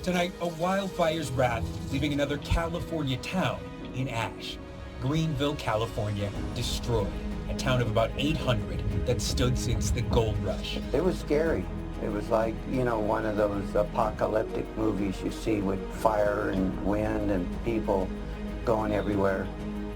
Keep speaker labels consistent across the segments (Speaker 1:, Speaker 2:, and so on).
Speaker 1: Tonight, a wildfire's wrath leaving another California town in ash. Greenville, California, destroyed. A town of about 800 that stood since the gold rush.
Speaker 2: It was scary. It was like, you know, one of those apocalyptic movies you see with fire and wind and people going everywhere.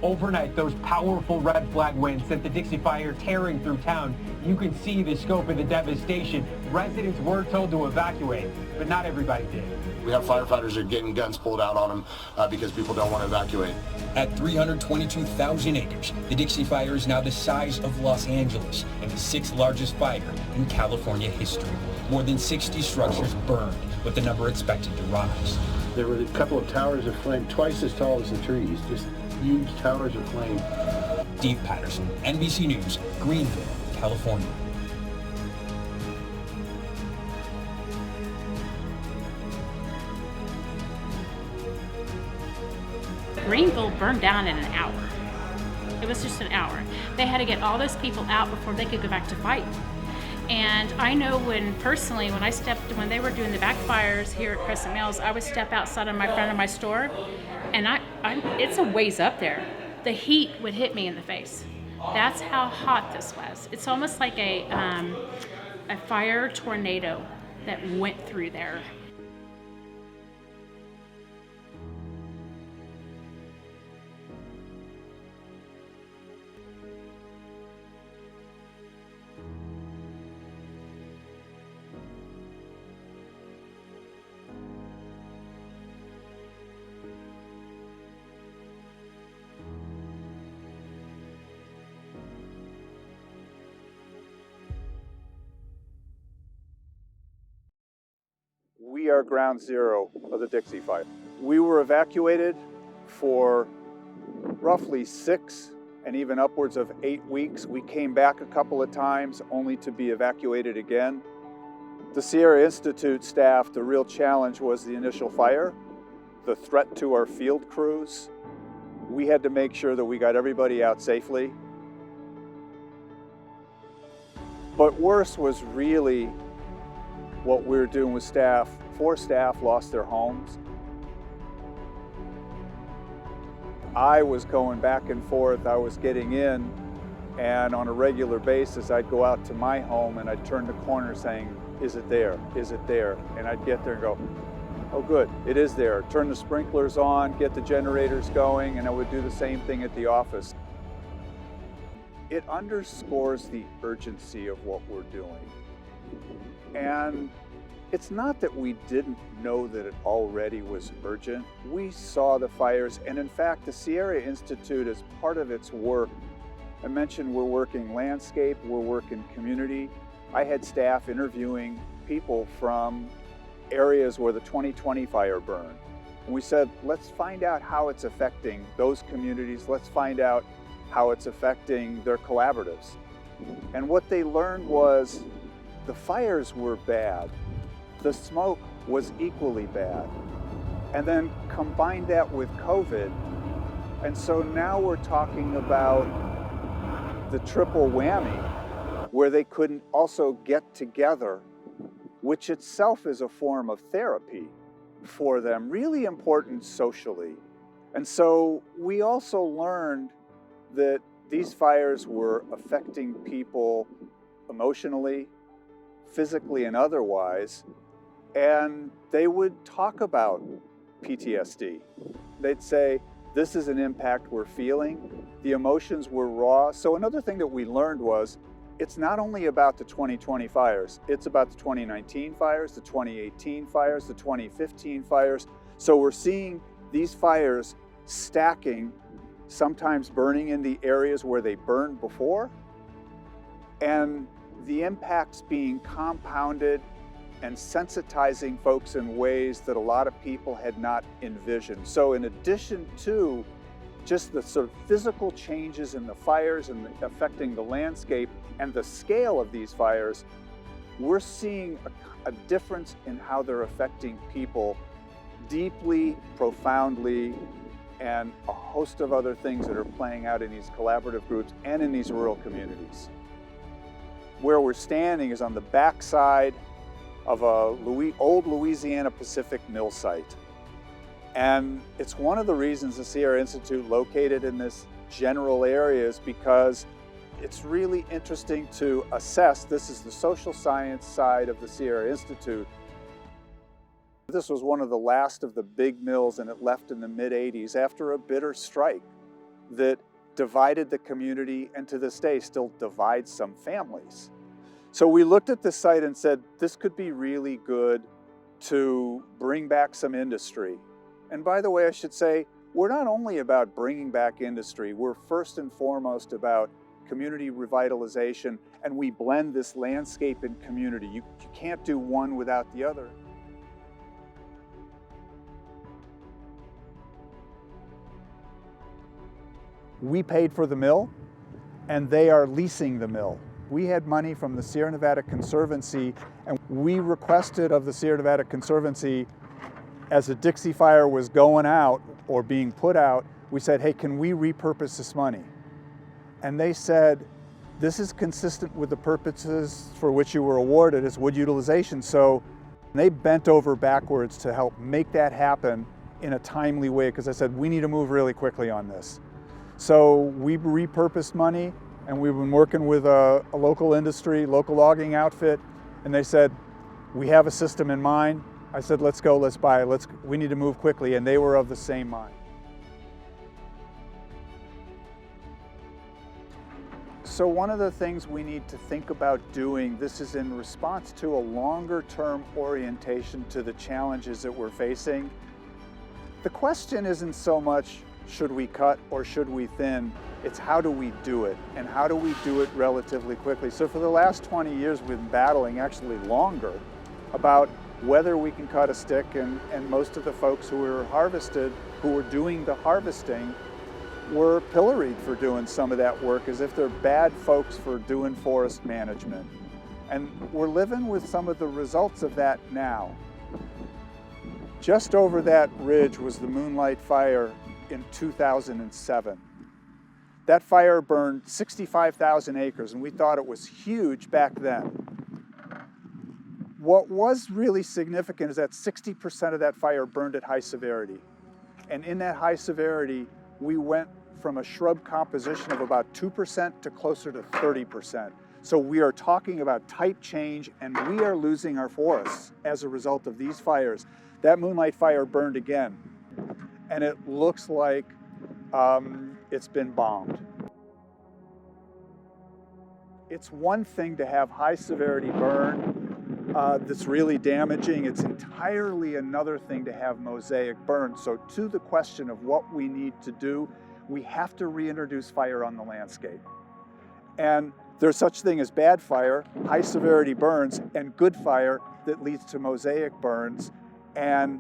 Speaker 3: Overnight, those powerful red flag winds sent the Dixie Fire tearing through town. You can see the scope of the devastation. Residents were told to evacuate, but not everybody did.
Speaker 4: We have firefighters that are getting guns pulled out on them because people don't want to evacuate.
Speaker 1: At 322,000 acres, the Dixie Fire is now the size of Los Angeles and the 6th largest fire in California history. More than 60 structures burned, with the number expected to rise.
Speaker 5: There were a couple of towers of flame, twice as tall as the trees, just huge towers of flame.
Speaker 1: Steve Patterson, NBC News, Greenville, California.
Speaker 6: Greenville burned down in an hour. It was just an hour. They had to get all those people out before they could go back to fight. And I know when they were doing the backfires here at Crescent Mills, I would step outside in front of my store, and it's a ways up there. The heat would hit me in the face. That's how hot this was. It's almost like a fire tornado that went through there.
Speaker 7: We are ground zero of the Dixie Fire. We were evacuated for roughly 6 and even upwards of 8 weeks. We came back a couple of times only to be evacuated again. The Sierra Institute staff, the real challenge was the initial fire, the threat to our field crews. We had to make sure that we got everybody out safely. But worse was really what we were doing with staff. 4 staff lost their homes. I was going back and forth. I was getting in, and on a regular basis, I'd go out to my home and I'd turn the corner saying, "Is it there? Is it there?" And I'd get there and go, "Oh good, it is there." Turn the sprinklers on, get the generators going, and I would do the same thing at the office. It underscores the urgency of what we're doing. And it's not that we didn't know that it already was urgent. We saw the fires, and in fact, the Sierra Institute, as part of its work, I mentioned we're working landscape, we're working community. I had staff interviewing people from areas where the 2020 fire burned. And we said, let's find out how it's affecting those communities. Let's find out how it's affecting their collaboratives. And what they learned was the fires were bad. The smoke was equally bad. And then combine that with COVID. And so now we're talking about the triple whammy, where they couldn't also get together, which itself is a form of therapy for them, really important socially. And so we also learned that these fires were affecting people emotionally, physically, and otherwise. And they would talk about PTSD. They'd say, this is an impact we're feeling. The emotions were raw. So another thing that we learned was, it's not only about the 2020 fires, it's about the 2019 fires, the 2018 fires, the 2015 fires. So we're seeing these fires stacking, sometimes burning in the areas where they burned before, and the impacts being compounded and sensitizing folks in ways that a lot of people had not envisioned. So in addition to just the sort of physical changes in the fires and affecting the landscape and the scale of these fires, we're seeing a difference in how they're affecting people deeply, profoundly, and a host of other things that are playing out in these collaborative groups and in these rural communities. Where we're standing is on the backside of a old Louisiana Pacific mill site. And it's one of the reasons the Sierra Institute located in this general area is because it's really interesting to assess. This is the social science side of the Sierra Institute. This was one of the last of the big mills, and it left in the mid-'80s after a bitter strike that divided the community and to this day still divides some families. So we looked at this site and said, this could be really good to bring back some industry. And by the way, I should say, we're not only about bringing back industry, we're first and foremost about community revitalization, and we blend this landscape and community. You can't do one without the other. We paid for the mill, and they are leasing the mill. We had money from the Sierra Nevada Conservancy, and we requested of the Sierra Nevada Conservancy, as the Dixie Fire was going out or being put out, we said, hey, can we repurpose this money? And they said, this is consistent with the purposes for which you were awarded as wood utilization. So they bent over backwards to help make that happen in a timely way, because I said, we need to move really quickly on this. So we repurposed money, and we've been working with a local industry, local logging outfit, and they said, we have a system in mind. I said, let's go, let's buy it, we need to move quickly, and they were of the same mind. So one of the things we need to think about doing, this is in response to a longer-term orientation to the challenges that we're facing. The question isn't so much, should we cut or should we thin? It's how do we do it, and how do we do it relatively quickly? So for the last 20 years, we've been battling, actually longer, about whether we can cut a stick, and most of the folks who were doing the harvesting were pilloried for doing some of that work as if they're bad folks for doing forest management. And we're living with some of the results of that now. Just over that ridge was the Moonlight Fire in 2007. That fire burned 65,000 acres, and we thought it was huge back then. What was really significant is that 60% of that fire burned at high severity. And in that high severity, we went from a shrub composition of about 2% to closer to 30%. So we are talking about type change, and we are losing our forests as a result of these fires. That Moonlight Fire burned again, and it looks like it's been bombed. It's one thing to have high severity burn that's really damaging. It's entirely another thing to have mosaic burn. So to the question of what we need to do, we have to reintroduce fire on the landscape. And there's such thing as bad fire, high severity burns, and good fire that leads to mosaic burns, and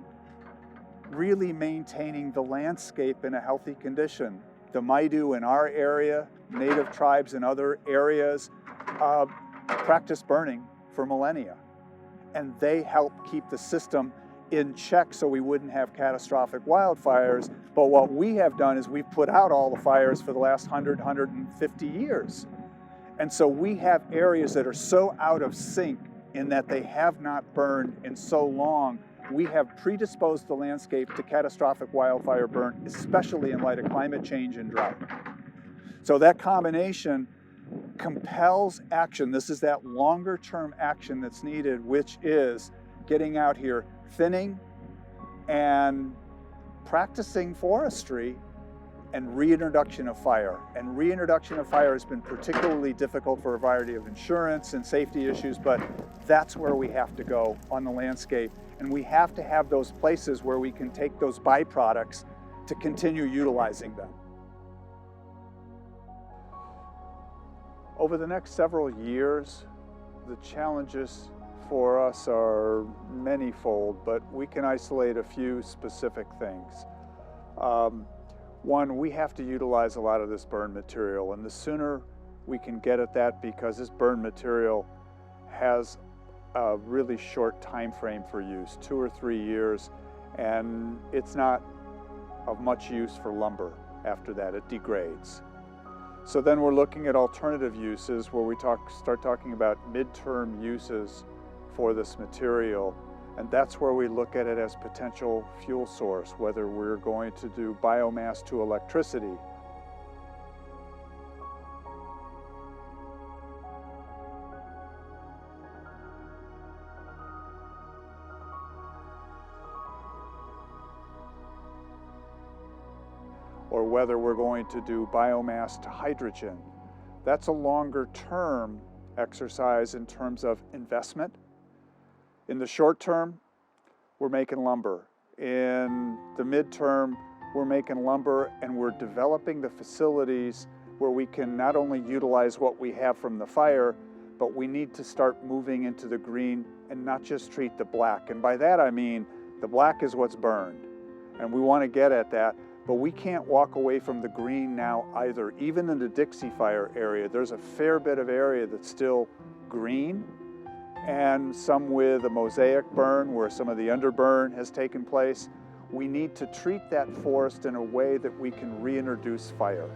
Speaker 7: really maintaining the landscape in a healthy condition. The Maidu in our area, native tribes in other areas, practice burning for millennia. And they help keep the system in check so we wouldn't have catastrophic wildfires. But what we have done is we've put out all the fires for the last 150 years. And so we have areas that are so out of sync in that they have not burned in so long. We have predisposed the landscape to catastrophic wildfire burn, especially in light of climate change and drought. So that combination compels action. This is that longer term action that's needed, which is getting out here, thinning and practicing forestry, and reintroduction of fire. And reintroduction of fire has been particularly difficult for a variety of insurance and safety issues, but that's where we have to go on the landscape. And we have to have those places where we can take those byproducts to continue utilizing them. Over the next several years, the challenges for us are manyfold, but we can isolate a few specific things. One, we have to utilize a lot of this burn material, and the sooner we can get at that, because this burn material has a really short time frame for use, 2 or 3 years, and it's not of much use for lumber after that. It degrades. So then we're looking at alternative uses where we start talking about midterm uses for this material. And that's where we look at it as potential fuel source, whether we're going to do biomass to electricity. Or whether we're going to do biomass to hydrogen. That's a longer term exercise in terms of investment. In the short term, we're making lumber. In the midterm, we're making lumber, and we're developing the facilities where we can not only utilize what we have from the fire, but we need to start moving into the green and not just treat the black. And by that I mean the black is what's burned, and we want to get at that. But we can't walk away from the green now either. Even in the Dixie Fire area, there's a fair bit of area that's still green, and some with a mosaic burn where some of the underburn has taken place. We need to treat that forest in a way that we can reintroduce fire.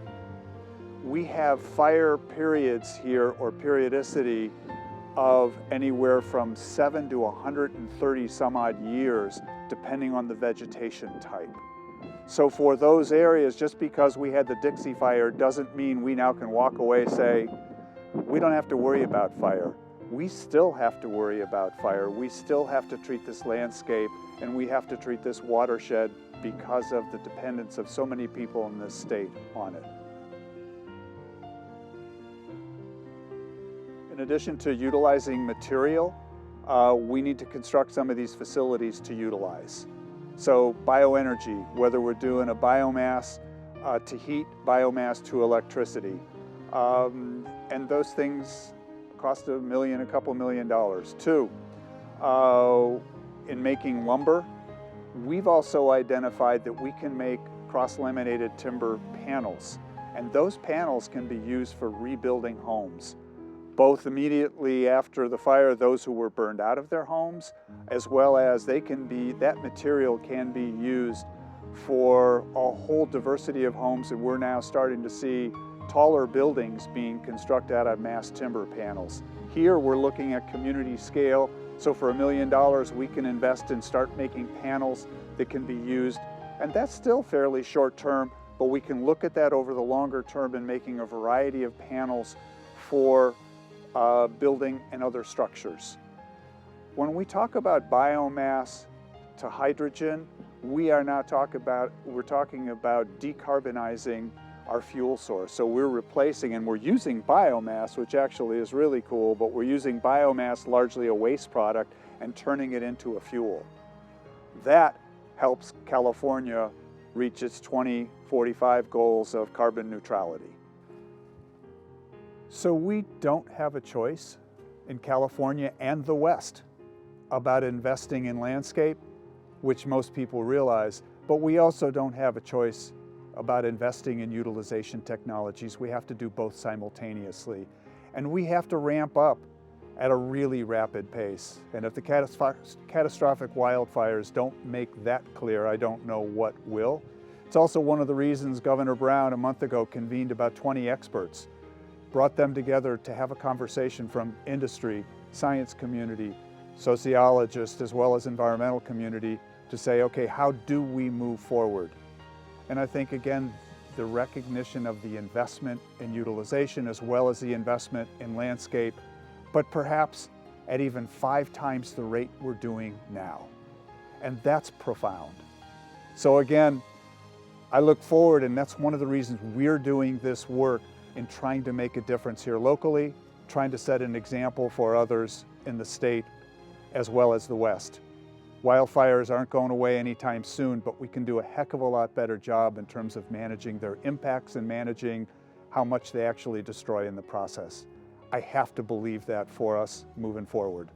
Speaker 7: We have fire periods here, or periodicity, of anywhere from 7 to 130 some odd years, depending on the vegetation type. So for those areas, just because we had the Dixie Fire doesn't mean we now can walk away and say, we don't have to worry about fire. We still have to worry about fire. We still have to treat this landscape, and we have to treat this watershed because of the dependence of so many people in this state on it. In addition to utilizing material, we need to construct some of these facilities to utilize. So bioenergy, whether we're doing a biomass to heat, biomass to electricity. And those things cost a couple million dollars. Two, in making lumber, we've also identified that we can make cross-laminated timber panels. And those panels can be used for rebuilding homes, both immediately after the fire, those who were burned out of their homes, as well as that material can be used for a whole diversity of homes, and we're now starting to see taller buildings being constructed out of mass timber panels. Here we're looking at community scale, so for $1 million we can invest and start making panels that can be used, and that's still fairly short term, but we can look at that over the longer term and making a variety of panels for building and other structures. When we talk about biomass to hydrogen, we're talking about decarbonizing our fuel source. So we're replacing, and we're using biomass, which actually is really cool, but we're using biomass, largely a waste product, and turning it into a fuel. That helps California reach its 2045 goals of carbon neutrality. So we don't have a choice in California and the West about investing in landscape, which most people realize, but we also don't have a choice about investing in utilization technologies. We have to do both simultaneously. And we have to ramp up at a really rapid pace. And if the catastrophic wildfires don't make that clear, I don't know what will. It's also one of the reasons Governor Brown a month ago convened about 20 experts, brought them together to have a conversation from industry, science community, sociologists, as well as environmental community to say, okay, how do we move forward? And I think, again, the recognition of the investment in utilization as well as the investment in landscape, but perhaps at even 5 times the rate we're doing now. And that's profound. So again, I look forward, and that's one of the reasons we're doing this work in trying to make a difference here locally, trying to set an example for others in the state as well as the West. Wildfires aren't going away anytime soon, but we can do a heck of a lot better job in terms of managing their impacts and managing how much they actually destroy in the process. I have to believe that for us moving forward.